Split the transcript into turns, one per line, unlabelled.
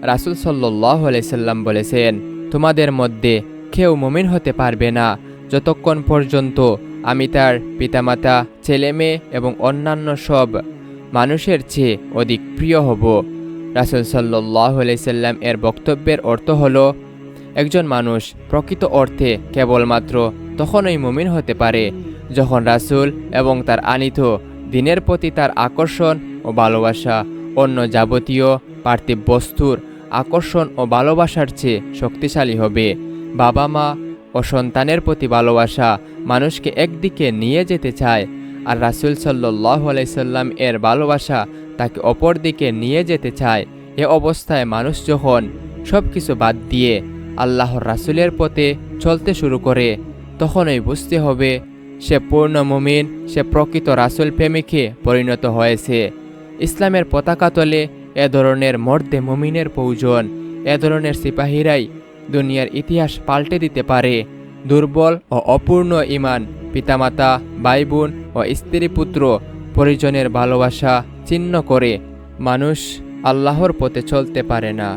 রাসূল সাল্লাল্লাহু আলাইহি সাল্লাম বলেছেন, তোমাদের মধ্যে কেউ মুমিন হতে পারবে না যতক্ষণ পর্যন্ত আমি তার পিতামাতা, ছেলেমেয়ে এবং অন্যান্য সব মানুষের চেয়ে অধিক প্রিয় হব। রাসূল সাল্লাল্লাহু আলাইহি সাল্লাম এর বক্তব্যের অর্থ হলো, একজন মানুষ প্রকৃত অর্থে কেবলমাত্র তখনই মুমিন হতে পারে যখন রাসূল এবং তার আনিত দ্বীনের প্রতি তার আকর্ষণ ও ভালোবাসা অন্য যাবতীয় পার্থিব বস্তুর আকর্ষণ ও ভালোবাসার চেয়ে শক্তিশালী হবে। বাবা মা ও সন্তানের প্রতি ভালোবাসা মানুষকে একদিকে নিয়ে যেতে চায়, আর রাসূল সাল্লাল্লাহু আলাইহি সাল্লাম এর ভালোবাসা তাকে অপর দিকে নিয়ে যেতে চায়। এ অবস্থায় মানুষ যখন সব কিছু বাদ দিয়ে আল্লাহর রাসূলের পথে চলতে শুরু করে, তখনই বুঝতে হবে সে পূর্ণ মুমিন, সে প্রকৃত রাসূল প্রেমিকে পরিণত হয়েছে। ইসলামের পতাকা তলে এ ধরনের মর্দে মুমিনের প্রয়োজন। এ ধরনের সিপাহীরাই দুনিয়ার ইতিহাস পাল্টে দিতে পারে। দুর্বল ও অপূর্ণ ঈমান, পিতামাতা, ভাই বোন ও স্ত্রী পুত্র পরিজনের ভালোবাসা ছিন্ন করে মানুষ আল্লাহর পথে চলতে পারে না।